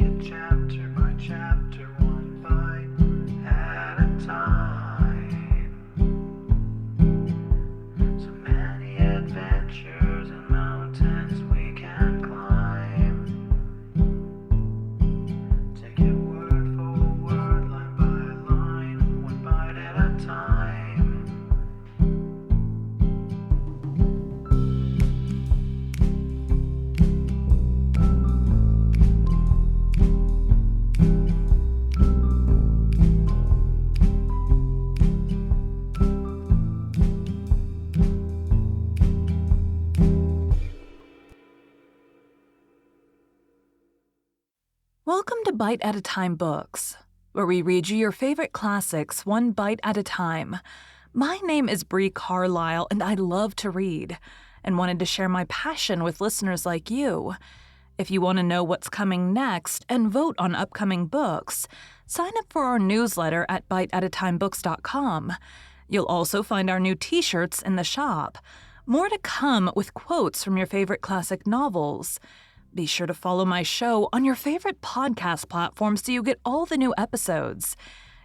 it chapter by chapter, one bite at a time. So many adventures and mountains we can climb. Take it word for word, line by line, one bite at a time. Welcome to Bite at a Time Books, where we read you your favorite classics one bite at a time. My name is Bree Carlisle, and I love to read, and wanted to share my passion with listeners like you. If you want to know what's coming next and vote on upcoming books, sign up for our newsletter at biteatatimebooks.com. You'll also find our new t-shirts in the shop. More to come with quotes from your favorite classic novels. Be sure to follow my show on your favorite podcast platform so you get all the new episodes.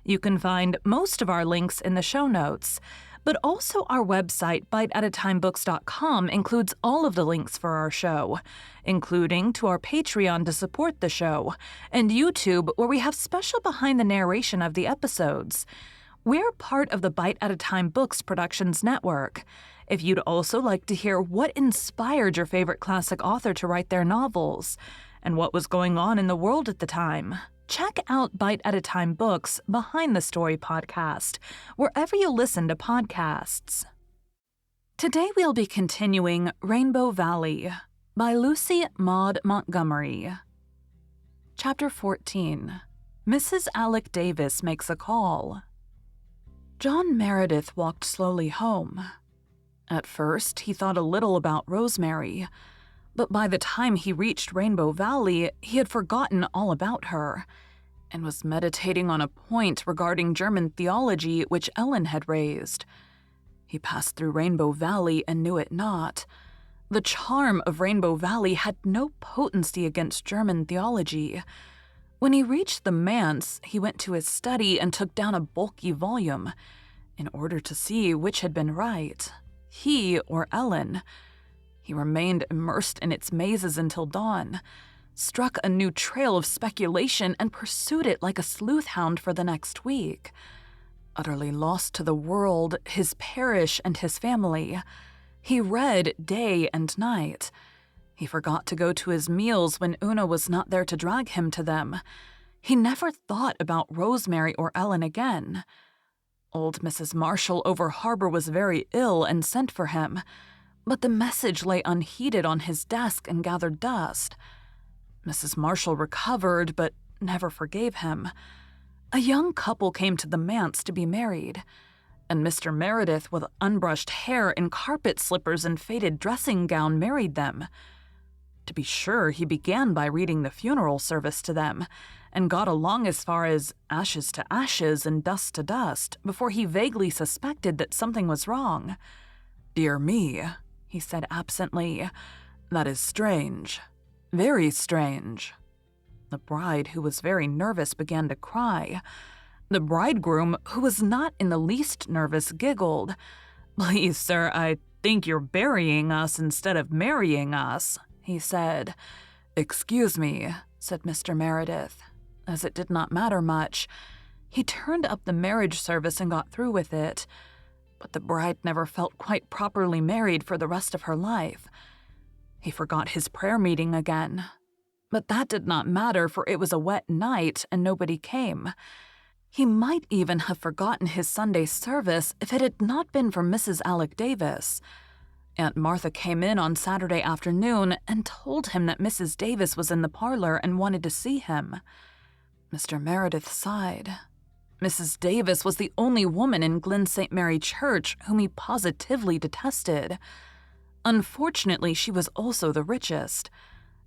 You can find most of our links in the show notes, but also our website, biteatatimebooks.com, includes all of the links for our show, including to our Patreon to support the show, and YouTube, where we have special behind the narration of the episodes. We're part of the Bite at a Time Books Productions Network. If you'd also like to hear what inspired your favorite classic author to write their novels, and what was going on in the world at the time, check out Bite at a Time Books Behind the Story podcast, wherever you listen to podcasts. Today we'll be continuing Rainbow Valley by Lucy Maud Montgomery. Chapter 14. Mrs. Alec Davis Makes a Call. John Meredith walked slowly home. At first, he thought a little about Rosemary, but by the time he reached Rainbow Valley, he had forgotten all about her and was meditating on a point regarding German theology which Ellen had raised. He passed through Rainbow Valley and knew it not. The charm of Rainbow Valley had no potency against German theology. When he reached the manse, he went to his study and took down a bulky volume in order to see which had been right, he or Ellen. He remained immersed in its mazes until dawn, struck a new trail of speculation, and pursued it like a sleuth hound for the next week. Utterly lost to the world, his parish, and his family, he read day and night. He forgot to go to his meals when Una was not there to drag him to them. He never thought about Rosemary or Ellen again. Old Mrs. Marshall over harbor was very ill and sent for him, but the message lay unheeded on his desk and gathered dust. Mrs. Marshall recovered, but never forgave him. A young couple came to the manse to be married, and Mr. Meredith, with unbrushed hair in carpet slippers and faded dressing gown, married them. To be sure, he began by reading the funeral service to them, and got along as far as ashes to ashes and dust to dust before he vaguely suspected that something was wrong. "Dear me," he said absently, "that is strange. Very strange." The bride, who was very nervous, began to cry. The bridegroom, who was not in the least nervous, giggled. "Please, sir, I think you're burying us instead of marrying us," he said. "Excuse me," said Mr. Meredith. As it did not matter much, he turned up the marriage service and got through with it. But the bride never felt quite properly married for the rest of her life. He forgot his prayer meeting again. But that did not matter, for it was a wet night and nobody came. He might even have forgotten his Sunday service if it had not been for Mrs. Alec Davis. Aunt Martha came in on Saturday afternoon and told him that Mrs. Davis was in the parlor and wanted to see him. Mr. Meredith sighed. Mrs. Davis was the only woman in Glen St. Mary Church whom he positively detested. Unfortunately, she was also the richest,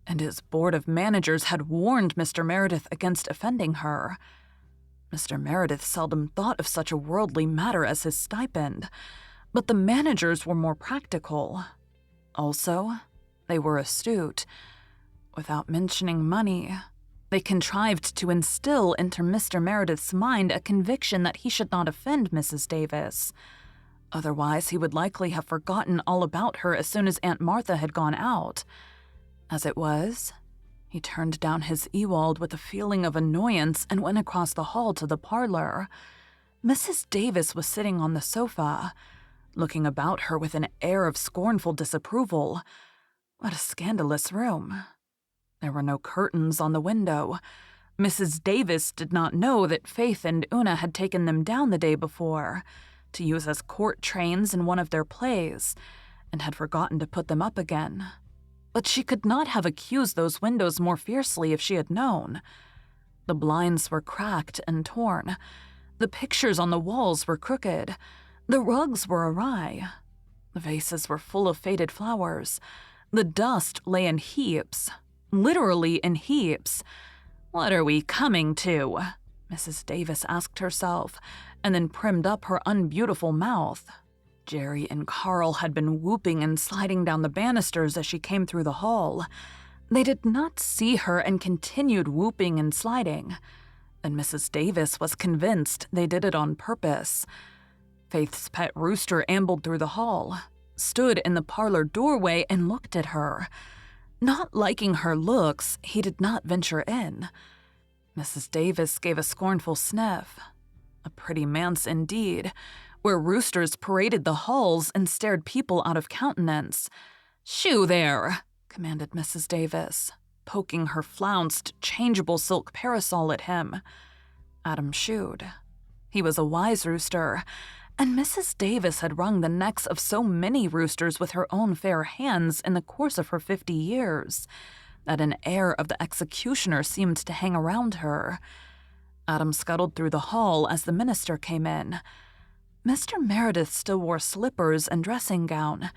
and his board of managers had warned Mr. Meredith against offending her. Mr. Meredith seldom thought of such a worldly matter as his stipend, but the managers were more practical. Also, they were astute. Without mentioning money, They contrived to instill into Mr. Meredith's mind a conviction that he should not offend Mrs. Davis. Otherwise, he would likely have forgotten all about her as soon as Aunt Martha had gone out. As it was, he turned down his Ewald with a feeling of annoyance and went across the hall to the parlor. Mrs. Davis was sitting on the sofa, looking about her with an air of scornful disapproval. What a scandalous room. There were no curtains on the window. Mrs. Davis did not know that Faith and Una had taken them down the day before to use as court trains in one of their plays, and had forgotten to put them up again. But she could not have accused those windows more fiercely if she had known. The blinds were cracked and torn. The pictures on the walls were crooked. The rugs were awry. The vases were full of faded flowers. The dust lay in heaps, literally in heaps. What are we coming to? Mrs. Davis asked herself, and then primmed up her unbeautiful mouth. Jerry and Carl had been whooping and sliding down the banisters as she came through the hall. They did not see her and continued whooping and sliding, and Mrs. Davis was convinced they did it on purpose. Faith's pet rooster ambled through the hall, stood in the parlor doorway, and looked at her. Not liking her looks, he did not venture in. Mrs. Davis gave a scornful sniff. A pretty manse indeed, where roosters paraded the halls and stared people out of countenance. "Shoo there," commanded Mrs. Davis, poking her flounced, changeable silk parasol at him. Adam shooed. He was a wise rooster, and Mrs. Davis had wrung the necks of so many roosters with her own fair hands in the course of her 50 years that an air of the executioner seemed to hang around her. Adam scuttled through the hall as the minister came in. Mr. Meredith still wore slippers and dressing gown,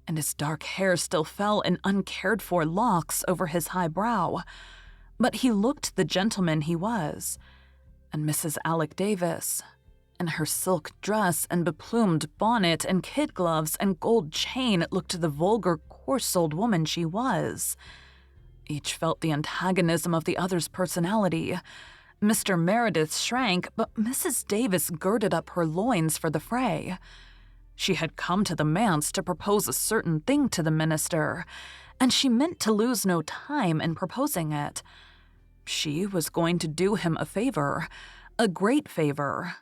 and his dark hair still fell in uncared-for locks over his high brow. But he looked the gentleman he was, and Mrs. Alec Davis, in her silk dress and beplumed bonnet and kid gloves and gold chain, looked the vulgar, coarse-souled woman she was. Each felt the antagonism of the other's personality. Mr. Meredith shrank, but Mrs. Davis girded up her loins for the fray. She had come to the manse to propose a certain thing to the minister, and she meant to lose no time in proposing it. She was going to do him a favor, a great favor,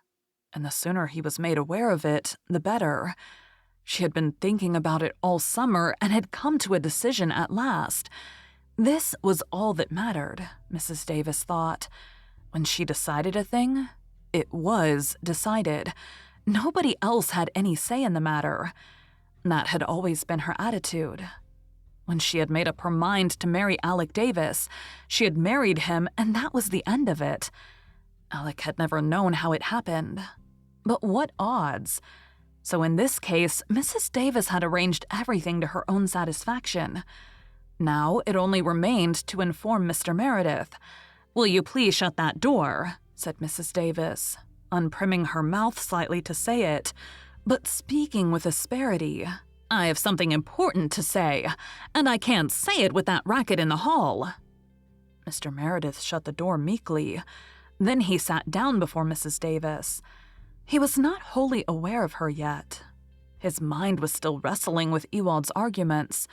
and the sooner he was made aware of it, the better. She had been thinking about it all summer and had come to a decision at last. This was all that mattered, Mrs. Davis thought. When she decided a thing, it was decided. Nobody else had any say in the matter. That had always been her attitude. When she had made up her mind to marry Alec Davis, she had married him, and that was the end of it. Alec had never known how it happened. But what odds? So in this case, Mrs. Davis had arranged everything to her own satisfaction. Now it only remained to inform Mr. Meredith. "Will you please shut that door?" said Mrs. Davis, unprimming her mouth slightly to say it, but speaking with asperity. "I have something important to say, and I can't say it with that racket in the hall." Mr. Meredith shut the door meekly. Then he sat down before Mrs. Davis. He was not wholly aware of her yet. His mind was still wrestling with Ewald's arguments.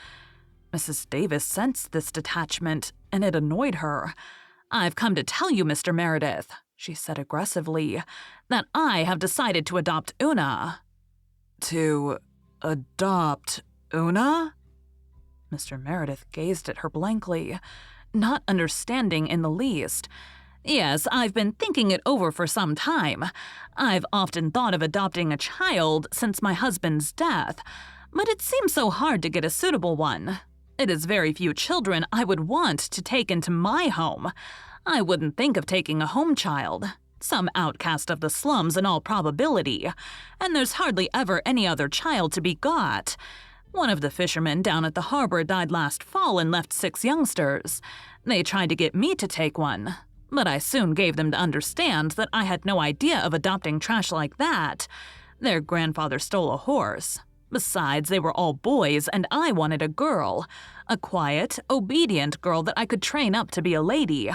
Mrs. Davis sensed this detachment, and it annoyed her. "I've come to tell you, Mr. Meredith," she said aggressively, "that I have decided to adopt Una." "To adopt Una?" Mr. Meredith gazed at her blankly, not understanding in the least. "Yes, I've been thinking it over for some time. I've often thought of adopting a child since my husband's death, but it seems so hard to get a suitable one. It is very few children I would want to take into my home. I wouldn't think of taking a home child, some outcast of the slums in all probability, and there's hardly ever any other child to be got. One of the fishermen down at the harbor died last fall and left 6 youngsters. They tried to get me to take one, but I soon gave them to understand that I had no idea of adopting trash like that. Their grandfather stole a horse. Besides, they were all boys, and I wanted a girl. A quiet, obedient girl that I could train up to be a lady.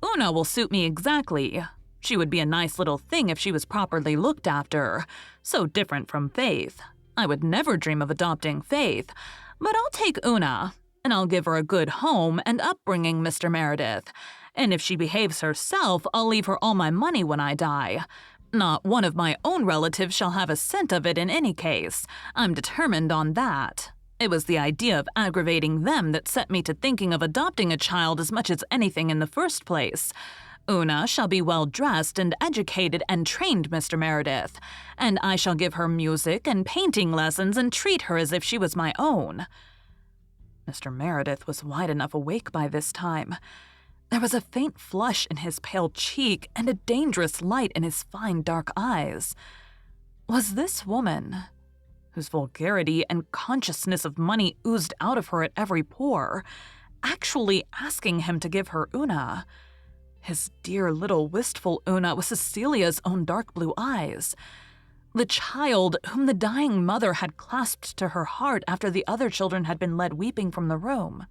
Una will suit me exactly. She would be a nice little thing if she was properly looked after. So different from Faith. I would never dream of adopting Faith, but I'll take Una, and I'll give her a good home and upbringing, Mr. Meredith. And if she behaves herself, I'll leave her all my money when I die. Not one of my own relatives shall have a cent of it in any case. I'm determined on that. It was the idea of aggravating them that set me to thinking of adopting a child as much as anything in the first place. Una shall be well dressed and educated and trained, Mr. Meredith, and I shall give her music and painting lessons and treat her as if she was my own. Mr. Meredith was wide enough awake by this time. There was a faint flush in his pale cheek and a dangerous light in his fine dark eyes. Was this woman, whose vulgarity and consciousness of money oozed out of her at every pore, actually asking him to give her Una? His dear little wistful Una with Cecilia's own dark blue eyes. The child whom the dying mother had clasped to her heart after the other children had been led weeping from the room.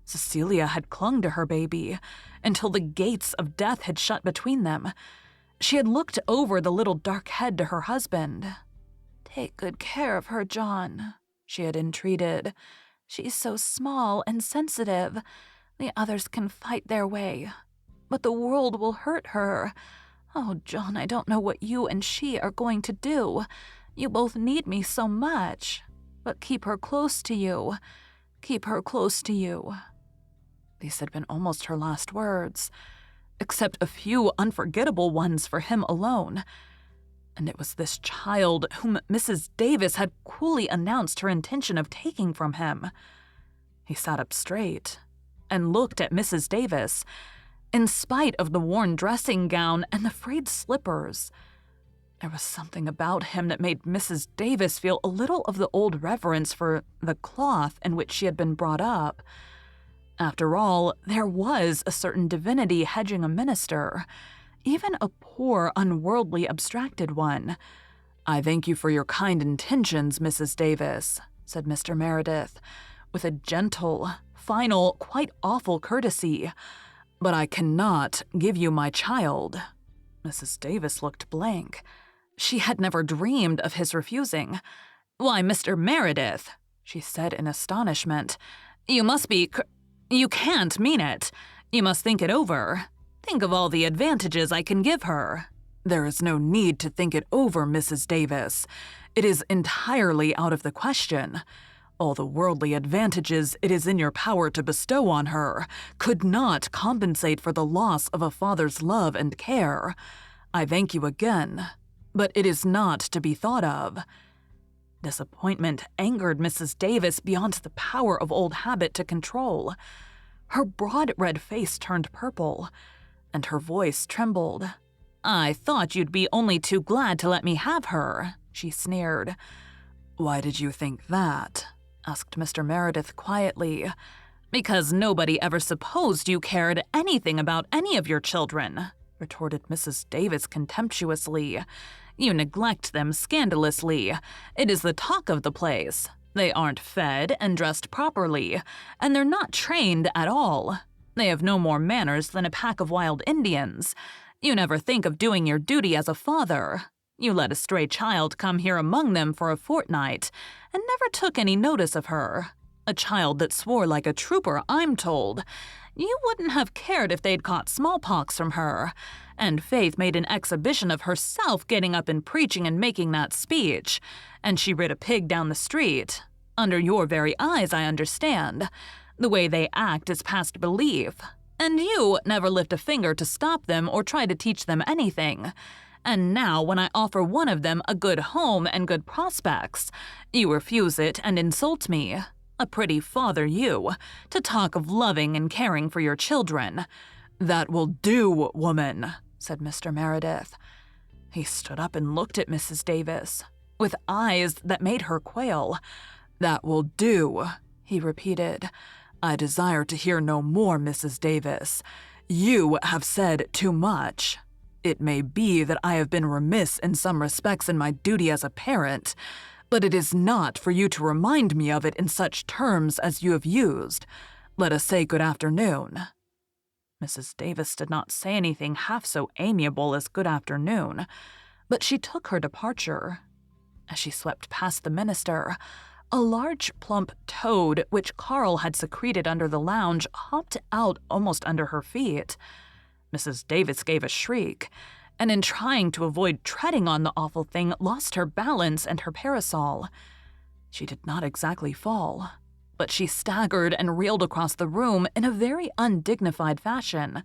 Cecilia had clung to her baby until the gates of death had shut between them. She had looked over the little dark head to her husband. "Take good care of her, John," she had entreated. "She's so small and sensitive. The others can fight their way, but the world will hurt her. Oh, John, I don't know what you and she are going to do. You both need me so much. But keep her close to you. Keep her close to you." These had been almost her last words, except a few unforgettable ones for him alone. And it was this child whom Mrs. Davis had coolly announced her intention of taking from him. He sat up straight and looked at Mrs. Davis, in spite of the worn dressing gown and the frayed slippers. There was something about him that made Mrs. Davis feel a little of the old reverence for the cloth in which she had been brought up. After all, there was a certain divinity hedging a minister, even a poor, unworldly, abstracted one. "I thank you for your kind intentions, Mrs. Davis," said Mr. Meredith, with a gentle, final, quite awful courtesy, "but I cannot give you my child." Mrs. Davis looked blank. She had never dreamed of his refusing. "Why, Mr. Meredith," she said in astonishment, "you must be you can't mean it. You must think it over. Think of all the advantages I can give her." "There is no need to think it over, Mrs. Davis. It is entirely out of the question. All the worldly advantages it is in your power to bestow on her could not compensate for the loss of a father's love and care. I thank you again, but it is not to be thought of." Disappointment angered Mrs. Davis beyond the power of old habit to control. Her broad red face turned purple, and her voice trembled. "I thought you'd be only too glad to let me have her," she sneered. "Why did you think that?" asked Mr. Meredith quietly. "Because nobody ever supposed you cared anything about any of your children," retorted Mrs. Davis contemptuously. "You neglect them scandalously. It is the talk of the place. They aren't fed and dressed properly, and they're not trained at all. They have no more manners than a pack of wild Indians. You never think of doing your duty as a father. You let a stray child come here among them for a fortnight, and never took any notice of her. A child that swore like a trooper, I'm told. You wouldn't have cared if they'd caught smallpox from her. And Faith made an exhibition of herself getting up and preaching and making that speech. And she rid a pig down the street. Under your very eyes, I understand. The way they act is past belief. And you never lift a finger to stop them or try to teach them anything. And now, when I offer one of them a good home and good prospects, you refuse it and insult me. A pretty father, you, to talk of loving and caring for your children." "That will do, woman," said Mr. Meredith. He stood up and looked at Mrs. Davis, with eyes that made her quail. "That will do," he repeated. "I desire to hear no more, Mrs. Davis. You have said too much. It may be that I have been remiss in some respects in my duty as a parent, but it is not for you to remind me of it in such terms as you have used. Let us say good afternoon." Mrs. Davis did not say anything half so amiable as good afternoon, but she took her departure. As she swept past the minister, a large, plump toad, which Carl had secreted under the lounge, hopped out almost under her feet. Mrs. Davis gave a shriek, and in trying to avoid treading on the awful thing, lost her balance and her parasol. She did not exactly fall, but she staggered and reeled across the room in a very undignified fashion,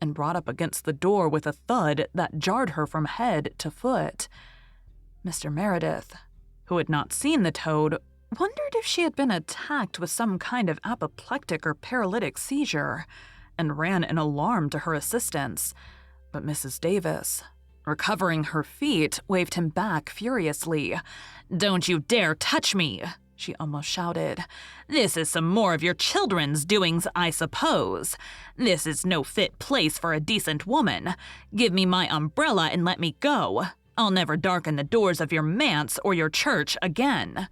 and brought up against the door with a thud that jarred her from head to foot. Mr. Meredith, who had not seen the toad, wondered if she had been attacked with some kind of apoplectic or paralytic seizure, and ran in alarm to her assistance. But Mrs. Davis, recovering her feet, waved him back furiously. "Don't you dare touch me!" she almost shouted. "This is some more of your children's doings, I suppose. This is no fit place for a decent woman. Give me my umbrella and let me go. I'll never darken the doors of your manse or your church again."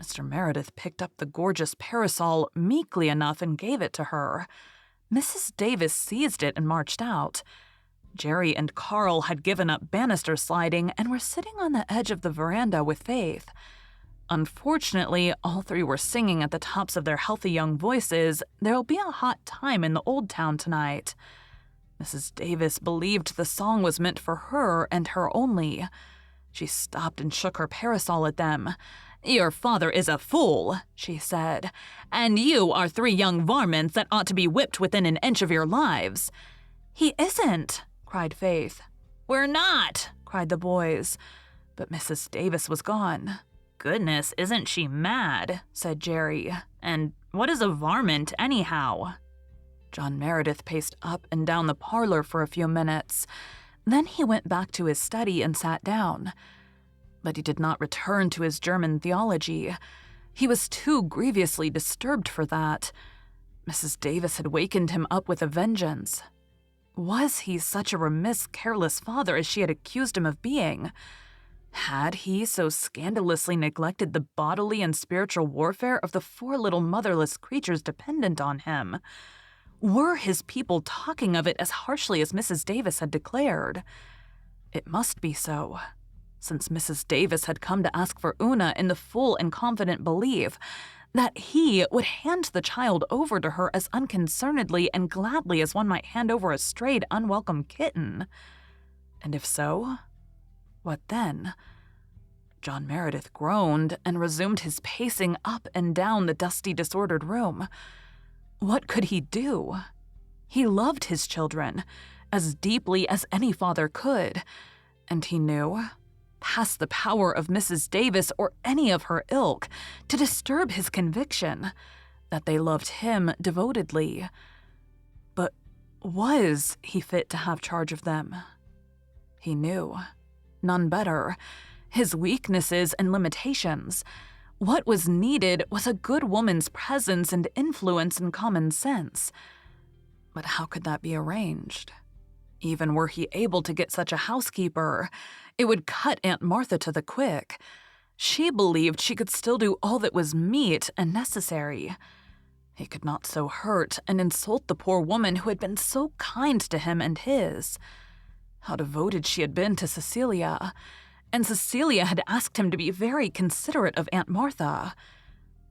Mr. Meredith picked up the gorgeous parasol meekly enough and gave it to her. Mrs. Davis seized it and marched out. Jerry and Carl had given up banister sliding and were sitting on the edge of the veranda with Faith. Unfortunately, all three were singing at the tops of their healthy young voices, "There'll be a hot time in the old town tonight." Mrs. Davis believed the song was meant for her and her only. She stopped and shook her parasol at them. "Your father is a fool," she said, "and you are three young varmints that ought to be whipped within an inch of your lives." "He isn't," cried Faith. "We're not," cried the boys. But Mrs. Davis was gone. "Goodness, isn't she mad?" said Jerry. "And what is a varmint, anyhow?" John Meredith paced up and down the parlor for a few minutes. Then he went back to his study and sat down. But he did not return to his German theology. He was too grievously disturbed for that. Mrs. Davis had wakened him up with a vengeance. Was he such a remiss, careless father as she had accused him of being? Had he so scandalously neglected the bodily and spiritual warfare of the 4 little motherless creatures dependent on him? Were his people talking of it as harshly as Mrs. Davis had declared? It must be so, since Mrs. Davis had come to ask for Una in the full and confident belief that he would hand the child over to her as unconcernedly and gladly as one might hand over a strayed, unwelcome kitten. And if so, what then? John Meredith groaned and resumed his pacing up and down the dusty, disordered room. What could he do? He loved his children as deeply as any father could, and he knew, past the power of Mrs. Davis or any of her ilk, to disturb his conviction that they loved him devotedly. But was he fit to have charge of them? He knew. None better. His weaknesses and limitations. What was needed was a good woman's presence and influence and common sense. But how could that be arranged? Even were he able to get such a housekeeper, it would cut Aunt Martha to the quick. She believed she could still do all that was meet and necessary. He could not so hurt and insult the poor woman who had been so kind to him and his. How devoted she had been to Cecilia, and Cecilia had asked him to be very considerate of Aunt Martha.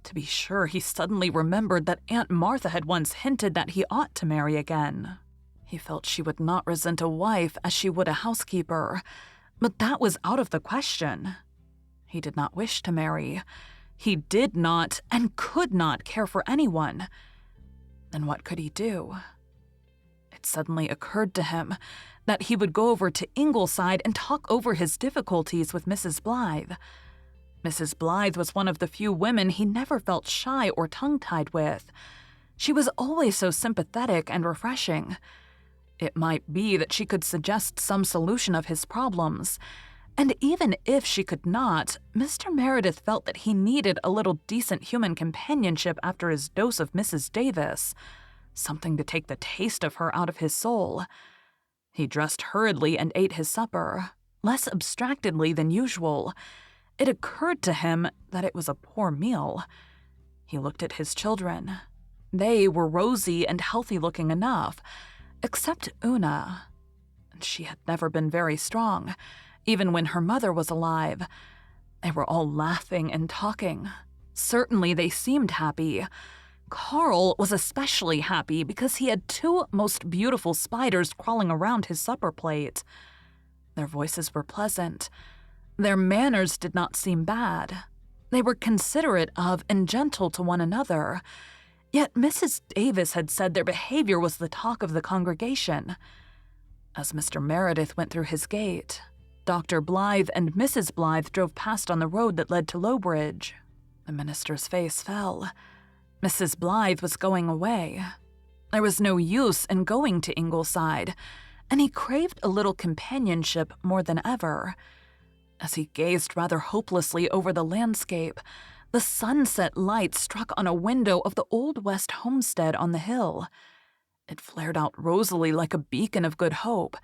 To be sure, he suddenly remembered that Aunt Martha had once hinted that he ought to marry again. He felt she would not resent a wife as she would a housekeeper, but that was out of the question. He did not wish to marry. He did not and could not care for anyone. Then what could he do? It suddenly occurred to him that he would go over to Ingleside and talk over his difficulties with Mrs. Blythe. Mrs. Blythe was one of the few women he never felt shy or tongue-tied with. She was always so sympathetic and refreshing. It might be that she could suggest some solution of his problems. And even if she could not, Mr. Meredith felt that he needed a little decent human companionship after his dose of Mrs. Davis, something to take the taste of her out of his soul. He dressed hurriedly and ate his supper, less abstractedly than usual. It occurred to him that it was a poor meal. He looked at his children. They were rosy and healthy-looking enough, except Una. She had never been very strong, even when her mother was alive. They were all laughing and talking. Certainly they seemed happy. Carl was especially happy because he had two most beautiful spiders crawling around his supper plate. Their voices were pleasant. Their manners did not seem bad. They were considerate of and gentle to one another. Yet Mrs. Davis had said their behavior was the talk of the congregation. As Mr. Meredith went through his gate, Dr. Blythe and Mrs. Blythe drove past on the road that led to Lowbridge. The minister's face fell. Mrs. Blythe was going away. There was no use in going to Ingleside, and he craved a little companionship more than ever. As he gazed rather hopelessly over the landscape, the sunset light struck on a window of the Old West homestead on the hill. It flared out rosily like a beacon of good hope.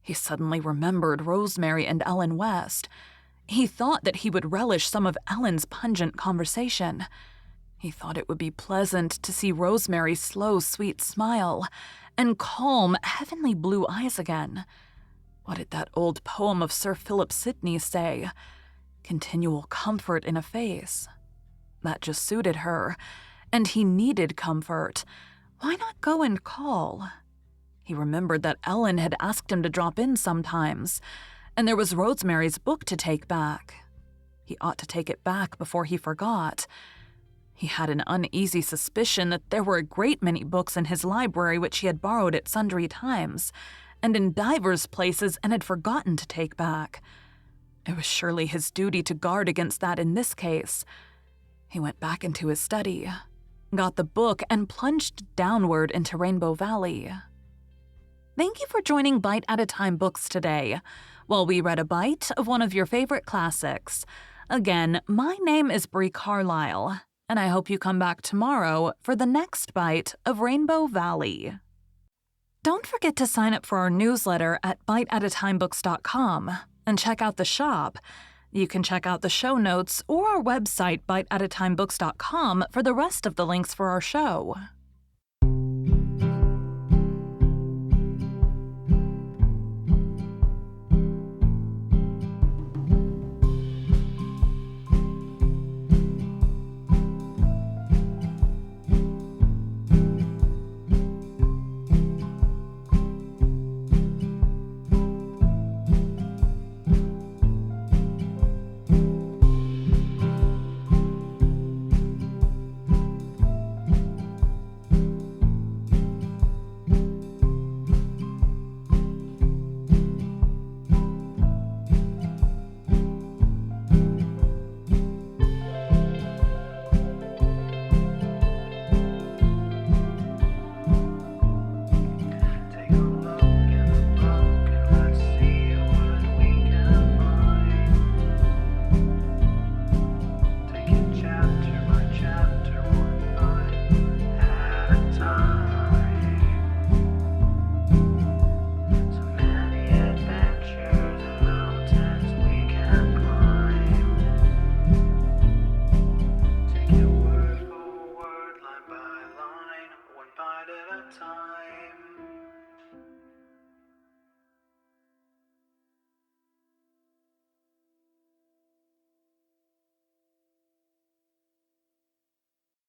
He suddenly remembered Rosemary and Ellen West. He thought that he would relish some of Ellen's pungent conversation. He thought it would be pleasant to see Rosemary's slow, sweet smile and calm, heavenly blue eyes again. What did that old poem of Sir Philip Sidney say? Continual comfort in a face. That just suited her, and he needed comfort. Why not go and call? He remembered that Ellen had asked him to drop in sometimes, and there was Rosemary's book to take back. He ought to take it back before he forgot. He had an uneasy suspicion that there were a great many books in his library which he had borrowed at sundry times, and in divers places, and had forgotten to take back. It was surely his duty to guard against that in this case. He went back into his study, got the book, and plunged downward into Rainbow Valley. Thank you for joining Bite at a Time Books today, while we read a bite of one of your favorite classics. Again, my name is Bree Carlisle, and I hope you come back tomorrow for the next bite of Rainbow Valley. Don't forget to sign up for our newsletter at biteatatimebooks.com and check out the shop. You can check out the show notes or our website, biteatatimebooks.com, for the rest of the links for our show.